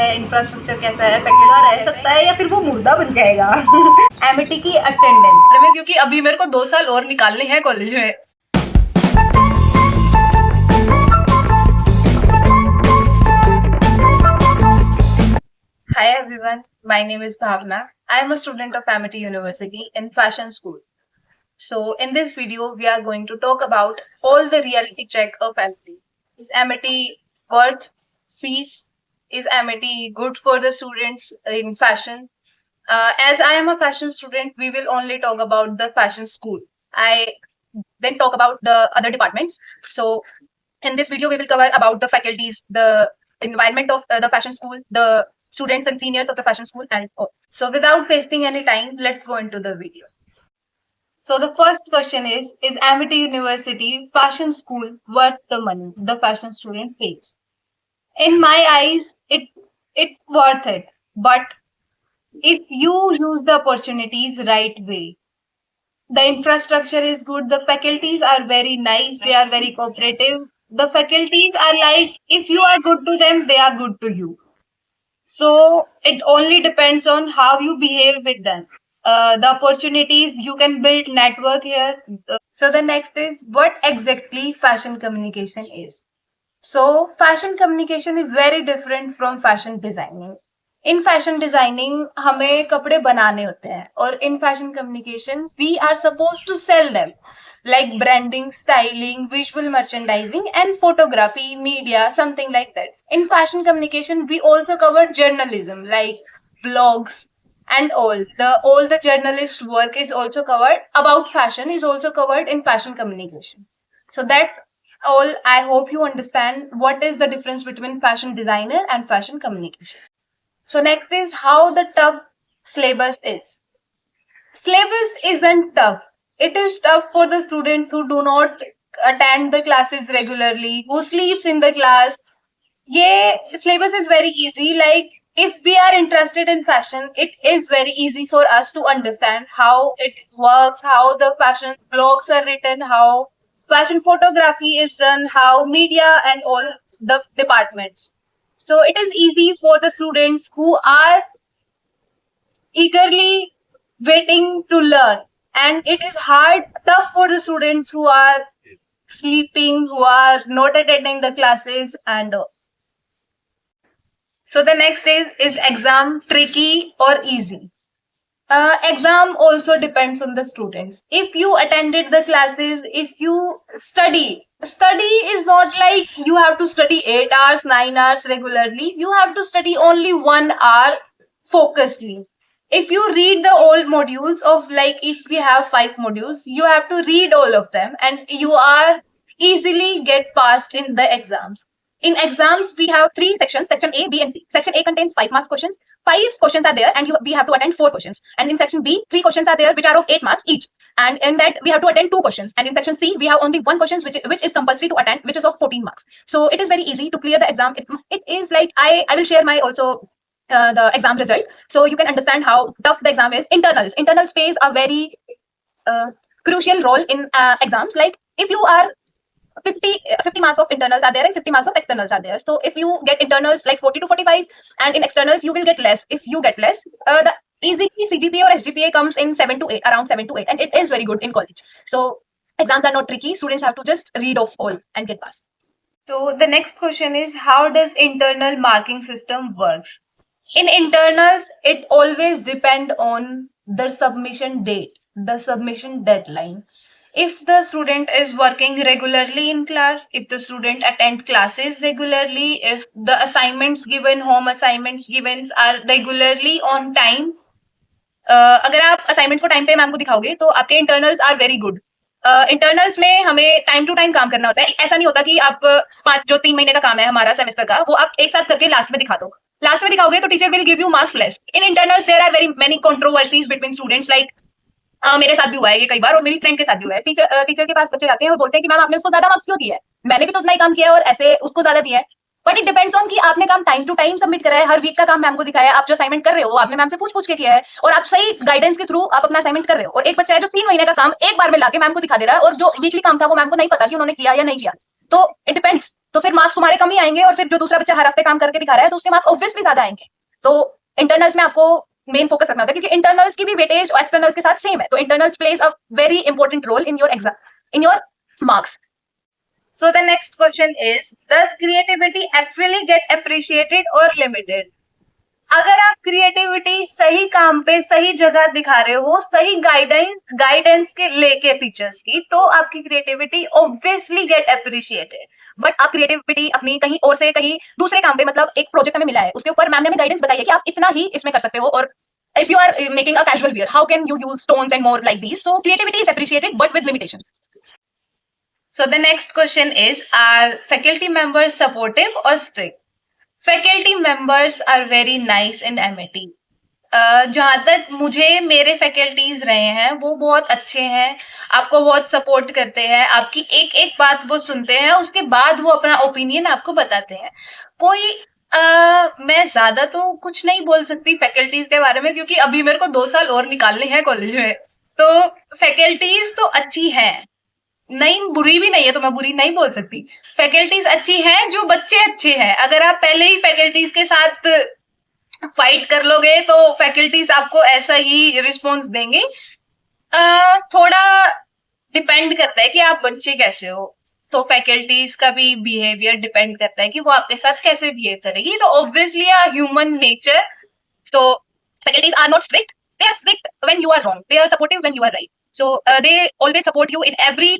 है, इंफ्रास्ट्रक्चर कैसा है, फैकल्टी रह सकता है या फिर वो मुर्दा बन जाएगा। एमिटी की अटेंडेंस में, क्योंकि अभी मेरे को 2 साल और निकालने हैं कॉलेज में। Hi everyone, my name is Bhavna. I am a student of Amity University in Fashion School. So in this video, we are going to talk about all the reality check of Amity. Is Amity worth fees? Is Amity good for the students in fashion? As I am a fashion student, we will only talk about the fashion school. I then talk about the other departments. So in this video, we will cover about the faculties, the environment of the fashion school, the students and seniors of the fashion school, and all. So without wasting any time, let's go into the video. So the first question is Amity University fashion school worth the money the fashion student pays? In my eyes, it worth it. But if you use the opportunities right way, the infrastructure is good, the faculties are very nice, they are very cooperative. The faculties are like, if you are good to them, they are good to you. So it only depends on how you behave with them. The opportunities, you can build network here. So the next is, what exactly fashion communication is? So fashion communication is very different from fashion designing. In fashion designing हमें कपड़े बनाने होते हैं, और in fashion communication we are supposed to sell them, like branding, styling, visual merchandising, and photography, media, something like that. In fashion communication, we also cover journalism, like blogs and all the journalist work is also covered. About fashion is also covered in fashion communication. So that's all. I hope you understand what is the difference between fashion designer and fashion communication. So next is how the tough syllabus is. Syllabus isn't tough. It is tough for the students who do not attend the classes regularly, who sleeps in the class. Yeah, syllabus is very easy. Like, if we are interested in fashion, it is very easy for us to understand how it works, how the fashion blogs are written, how fashion photography is done, how media and all the departments. So it is easy for the students who are eagerly waiting to learn, and it is tough for the students who are sleeping, who are not attending the classes, and so the next is exam tricky or easy? Exam also depends on the students. If you attended the classes, if you study is not like you have to study 8 hours, 9 hours regularly. You have to study only 1 hour focusedly. If you read the all modules of, like, if we have 5 modules, you have to read all of them, and you are easily get passed in the exams. In exams, we have 3 sections, section A, B, and C. Section A contains 5 marks questions. 5 questions are there, and we have to attend 4 questions. And in section B, 3 questions are there, which are of 8 marks each. And in that, we have to attend 2 questions. And in section C, we have only 1 question, which is compulsory to attend, which is of 14 marks. So it is very easy to clear the exam. It is like, I will share my also the exam result, so you can understand how tough the exam is. Internals plays a very crucial role in exams. Like, if you are 50 marks of internals are there and 50 marks of externals are there. So if you get internals like 40 to 45, and in externals you will get less. If you get less, the easy CGPA or SGPA comes in 7 to 8, around 7 to 8, and it is very good in college. So exams are not tricky. Students have to just read off all and get passed. So the next question is, how does internal marking system works? In internals, it always depend on the submission date, the submission deadline. If the student is working regularly in class, if the student attend classes regularly, if the assignments given, home assignments given are regularly on time, अगर आप assignments को time पे ma'am को दिखाओगे तो आपके internals are very good. Internals में हमें टाइम टू टाइम काम करना होता है. ऐसा नहीं होता कि आप 3 महीने का काम है हमारा सेमेस्टर का, वो आप एक साथ करके लास्ट में दिखा दो. लास्ट में दिखाओगे तो teacher will give you marks less. In internals there are very many controversies between students. Like मेरे साथ भी हुआ है ये कई बार, और मेरी फ्रेंड के साथ भी हुआ है. टीचर के पास बच्चे जाते हैं और बोलते हैं कि मैम आपने उसको ज्यादा मार्क्स क्यों दिए है, मैंने भी तो उतना ही काम किया है और ऐसे उसको ज्यादा दिया है. बट इट डिपेंड्स ऑन कि आपने काम टाइम टू टाइम सबमिट करा है, हर वीक का काम मैम को दिखाया है, आप जो असाइनमेंट कर रहे हो आपने मैम से पूछ के किया है, और आप सही गाइडेंस के थ्रू आप अपना असाइनमेंट कर रहे हो. और एक बच्चा है जो 3 महीने का काम एक बार में लाके मैम को दिखा दे रहा है, और जो वीकली काम था वो मैम को नहीं पता कि उन्होंने किया या नहीं किया. तो इट डिपेंड्स. तो फिर मार्क्स तुम्हारे कम ही आएंगे, और फिर जो दूसरा बच्चा हर हफ्ते काम करके दिखा रहा है तो उसके मार्क्स ऑब्वियसली ज्यादा आएंगे। तो इंटरनल्स में आपको मेन फोकस रखना था, क्योंकि इंटरनल्स की भी वेटेज और एक्सटर्नल्स के साथ सेम है, तो internals plays a very important role in your exam, in your marks. So the next question is, does creativity actually get appreciated or limited? अगर आप क्रिएटिविटी सही काम पे सही जगह दिखा रहे हो, सही गाइडेंस के लेके टीचर्स की, तो आपकी creativity obviously get appreciated. But आप क्रिएटिविटी अपनी कहीं और से कहीं दूसरे काम पे, मतलब एक प्रोजेक्ट हमें मिला है, उसके ऊपर मैम ने हमें गाइडेंस बताई है कि आप इतना ही इसमें कर सकते हो, और if you are making a casual wear, how can you use stones and more like these? So creativity is appreciated but with limitations. So the next question is, are faculty members supportive or strict? Faculty members are very nice in MIT. जहाँ तक मुझे मेरे faculties रहे हैं वो बहुत अच्छे हैं, आपको बहुत सपोर्ट करते हैं, आपकी एक एक बात वो सुनते हैं, उसके बाद वो अपना ओपिनियन आपको बताते हैं। कोई मैं ज्यादा तो कुछ नहीं बोल सकती फैकल्टीज के बारे में, क्योंकि अभी मेरे को 2 साल और निकालने हैं कॉलेज में। तो फैकल्टीज तो अच्छी है, नहीं बुरी भी नहीं है, तो मैं बुरी नहीं बोल सकती। फैकल्टीज अच्छी हैं, जो बच्चे अच्छे हैं। अगर आप पहले ही फैकल्टीज के साथ फाइट कर लोगे तो फैकल्टीज आपको ऐसा ही रिस्पॉन्स देंगे। थोड़ा डिपेंड करता है कि आप बच्चे कैसे हो, तो फैकल्टीज का भी बिहेवियर डिपेंड करता है कि वो आपके साथ कैसे बिहेव करेगी। तो obviously human nature, so faculties are not strict, they are strict when you are wrong, they are supportive when you are right. So they always support you in every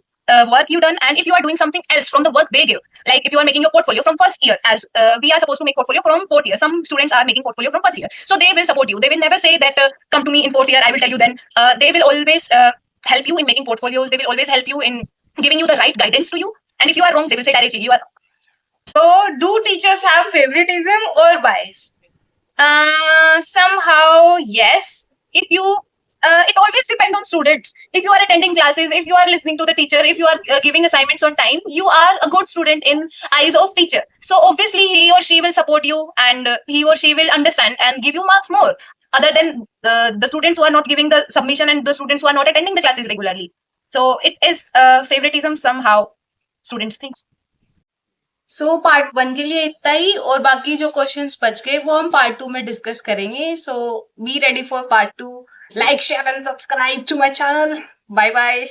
work you done, and if you are doing something else from the work they give, like if you are making your portfolio from first year, as we are supposed to make portfolio from fourth year, some students are making portfolio from first year, so they will support you, they will never say that come to me in fourth year, I will tell you then. They will always help you in making portfolios, they will always help you in giving you the right guidance to you, and if you are wrong they will say directly you are wrong. So do teachers have favoritism or bias? Somehow yes. If you It always depends on students. If you are attending classes, if you are listening to the teacher, if you are giving assignments on time, you are a good student in eyes of teacher, so obviously he or she will support you, and he or she will understand and give you marks more, other than the students who are not giving the submission and the students who are not attending the classes regularly. So it is favoritism somehow, students thinks. So part 1 के लिए इतना ही, और बाकी जो questions बच गए वो हम पार्ट 2 में डिस्कस करेंगे। So be ready for part 2। Like share and subscribe to my channel. Bye bye.